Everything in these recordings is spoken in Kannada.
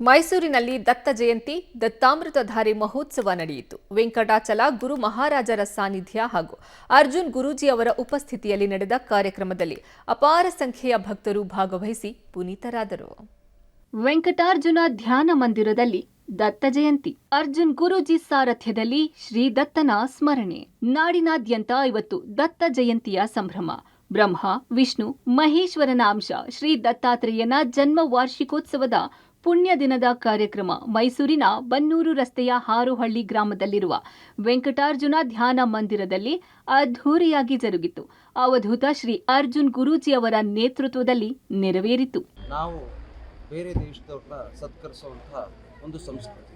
ಮೈಸೂರಿನಲ್ಲಿ ದತ್ತ ಜಯಂತಿ ದತ್ತಾಮೃತಧಾರಿ ಮಹೋತ್ಸವ ನಡೆಯಿತು. ವೆಂಕಟಾಚಲ ಗುರು ಮಹಾರಾಜರ ಸಾನ್ನಿಧ್ಯ ಹಾಗೂ ಅರ್ಜುನ್ ಗುರೂಜಿ ಅವರ ಉಪಸ್ಥಿತಿಯಲ್ಲಿ ನಡೆದ ಕಾರ್ಯಕ್ರಮದಲ್ಲಿ ಅಪಾರ ಸಂಖ್ಯೆಯ ಭಕ್ತರು ಭಾಗವಹಿಸಿ ಪುನೀತರಾದರು. ವೆಂಕಟಾರ್ಜುನ ಧ್ಯಾನ ಮಂದಿರದಲ್ಲಿ ದತ್ತ ಜಯಂತಿ, ಅರ್ಜುನ್ ಗುರೂಜಿ ಸಾರಥ್ಯದಲ್ಲಿ ಶ್ರೀ ದತ್ತನ ಸ್ಮರಣೆ. ನಾಡಿನಾದ್ಯಂತ ಇವತ್ತು ದತ್ತ ಜಯಂತಿಯ ಸಂಭ್ರಮ. ಬ್ರಹ್ಮ, ವಿಷ್ಣು, ಮಹೇಶ್ವರನ ಅಂಶ ಶ್ರೀ ದತ್ತಾತ್ರೇಯನ ಜನ್ಮ ವಾರ್ಷಿಕೋತ್ಸವದ ಪುಣ್ಯ ದಿನದ ಕಾರ್ಯಕ್ರಮ ಮೈಸೂರಿನ ಬನ್ನೂರು ರಸ್ತೆಯ ಹಾರೋಹಳ್ಳಿ ಗ್ರಾಮದಲ್ಲಿರುವ ವೆಂಕಟಾರ್ಜುನ ಧ್ಯಾನ ಮಂದಿರದಲ್ಲಿ ಅದ್ಧೂರಿಯಾಗಿ ಜರುಗಿತು. ಅವಧೂತ ಶ್ರೀ ಅರ್ಜುನ್ ಗುರೂಜಿ ಅವರ ನೇತೃತ್ವದಲ್ಲಿ ನೆರವೇರಿತು. ನಾವು ಬೇರೆ ದೇಶದವ್ರನ್ನ ಸತ್ಕರಿಸುವಂಥ ಒಂದು ಸಂಸ್ಕೃತಿ,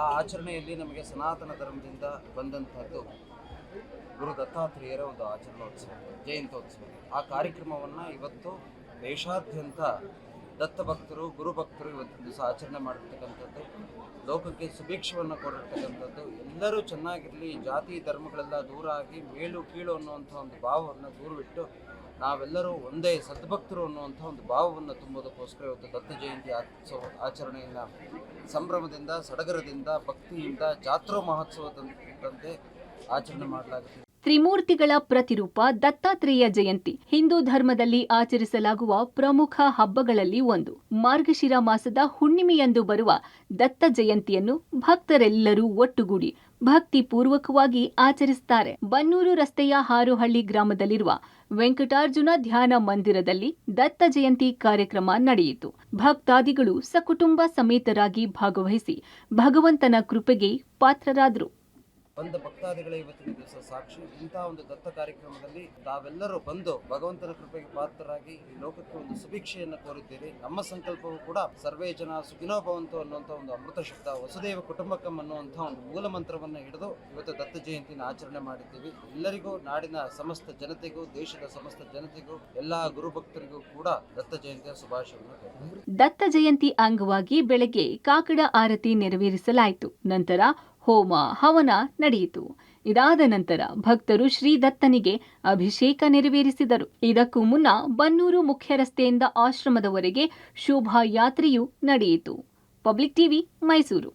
ಆ ಆಚರಣೆಯಲ್ಲಿ ನಮಗೆ ಸನಾತನ ಧರ್ಮದಿಂದ ಬಂದಂಥದ್ದು ಗುರು ದತ್ತಾತ್ರೇಯರ ಒಂದು ಆಚರಣೋತ್ಸವ, ಜಯಂತ್ಯೋತ್ಸವ. ಆ ಕಾರ್ಯಕ್ರಮವನ್ನು ಇವತ್ತು ದೇಶಾದ್ಯಂತ ದತ್ತ ಭಕ್ತರು, ಗುರು ಭಕ್ತರು ಇವತ್ತಿನ ದಿವಸ ಆಚರಣೆ ಮಾಡಿರ್ತಕ್ಕಂಥದ್ದು, ಲೋಕಕ್ಕೆ ಸುಭಿಕ್ಷವನ್ನು ಕೊಡಿರ್ತಕ್ಕಂಥದ್ದು. ಎಲ್ಲರೂ ಚೆನ್ನಾಗಿರಲಿ, ಜಾತಿ ಧರ್ಮಗಳೆಲ್ಲ ದೂರ ಆಗಿ ಮೇಲು ಕೀಳು ಅನ್ನುವಂಥ ಒಂದು ಭಾವವನ್ನು ದೂರವಿಟ್ಟು ನಾವೆಲ್ಲರೂ ಒಂದೇ ಸದ್ಭಕ್ತರು ಅನ್ನುವಂಥ ಒಂದು ಭಾವವನ್ನು ತುಂಬೋದಕ್ಕೋಸ್ಕರ ಇವತ್ತು ದತ್ತ ಜಯಂತಿ ಆಚರಣೆಯನ್ನು ಸಂಭ್ರಮದಿಂದ, ಸಡಗರದಿಂದ, ಭಕ್ತಿಯಿಂದ, ಜಾತ್ರಾ ಮಹೋತ್ಸವದಂತೆ ಆಚರಣೆ ಮಾಡಲಾಗುತ್ತದೆ. ತ್ರಿಮೂರ್ತಿಗಳ ಪ್ರತಿರೂಪ ದತ್ತಾತ್ರೇಯ ಜಯಂತಿ ಹಿಂದೂ ಧರ್ಮದಲ್ಲಿ ಆಚರಿಸಲಾಗುವ ಪ್ರಮುಖ ಹಬ್ಬಗಳಲ್ಲಿ ಒಂದು. ಮಾರ್ಗಶಿರ ಮಾಸದ ಹುಣ್ಣಿಮೆಯಂದು ಬರುವ ದತ್ತ ಜಯಂತಿಯನ್ನು ಭಕ್ತರೆಲ್ಲರೂ ಒಟ್ಟುಗೂಡಿ ಭಕ್ತಿಪೂರ್ವಕವಾಗಿ ಆಚರಿಸುತ್ತಾರೆ. ಬನ್ನೂರು ರಸ್ತೆಯ ಹಾರೋಹಳ್ಳಿ ಗ್ರಾಮದಲ್ಲಿರುವ ವೆಂಕಟಾರ್ಜುನ ಧ್ಯಾನ ಮಂದಿರದಲ್ಲಿ ದತ್ತ ಜಯಂತಿ ಕಾರ್ಯಕ್ರಮ ನಡೆಯಿತು. ಭಕ್ತಾದಿಗಳು ಸಕುಟುಂಬ ಸಮೇತರಾಗಿ ಭಾಗವಹಿಸಿ ಭಗವಂತನ ಕೃಪೆಗೆ ಪಾತ್ರರಾದರು. ಬಂದ ಭಕ್ತಾದಿಗಳೇ ಇವತ್ತಿನ ದಿವಸ ಸಾಕ್ಷಿ. ಇಂಥ ಒಂದು ದತ್ತ ಕಾರ್ಯಕ್ರಮದಲ್ಲಿ ತಾವೆಲ್ಲರೂ ಬಂದು ಭಗವಂತನ ಕೃಪೆಗೆ ಪಾತ್ರರಾಗಿ ಈ ಲೋಕಕ್ಕೆ ಒಂದು ಸುಭಿಕ್ಷೆಯನ್ನು ಕೋರಿದ್ದೀರಿ. ನಮ್ಮ ಸಂಕಲ್ಪವೂ ಕೂಡ ಸರ್ವೇ ಜನ ಸುಖಿನೋ ಭವಂತು ಅನ್ನುವಂಥ ಒಂದು ಅಮೃತ ಶಬ್ದ, ವಸುದೇವ ಕುಟುಂಬಕಂ ಅನ್ನುವಂಥ ಒಂದು ಮೂಲ ಮಂತ್ರವನ್ನು ಹಿಡಿದು ಇವತ್ತು ದತ್ತ ಜಯಂತಿನ ಆಚರಣೆ ಮಾಡಿದ್ದೀವಿ. ಎಲ್ಲರಿಗೂ, ನಾಡಿನ ಸಮಸ್ತ ಜನತೆಗೂ, ದೇಶದ ಸಮಸ್ತ ಜನತೆಗೂ, ಎಲ್ಲಾ ಗುರು ಭಕ್ತರಿಗೂ ಕೂಡ ದತ್ತ ಜಯಂತಿಯ ಶುಭಾಶಯವನ್ನು. ದತ್ತ ಜಯಂತಿ ಅಂಗವಾಗಿ ಬೆಳಗ್ಗೆ ಕಾಕಡ ಆರತಿ ನೆರವೇರಿಸಲಾಯಿತು. ನಂತರ ಹೋಮ ಹವನ ನಡೆಯಿತು. ಇದಾದ ನಂತರ ಭಕ್ತರು ಶ್ರೀ ದತ್ತನಿಗೆ ಅಭಿಷೇಕ ನೆರವೇರಿಸಿದರು. ಇದಕ್ಕೂ ಮುನ್ನ ಬನ್ನೂರು ಮುಖ್ಯ ರಸ್ತೆಯಿಂದ ಆಶ್ರಮದವರೆಗೆ ಶೋಭಾಯಾತ್ರೆಯೂ ನಡೆಯಿತು. Public TV, Mysuru.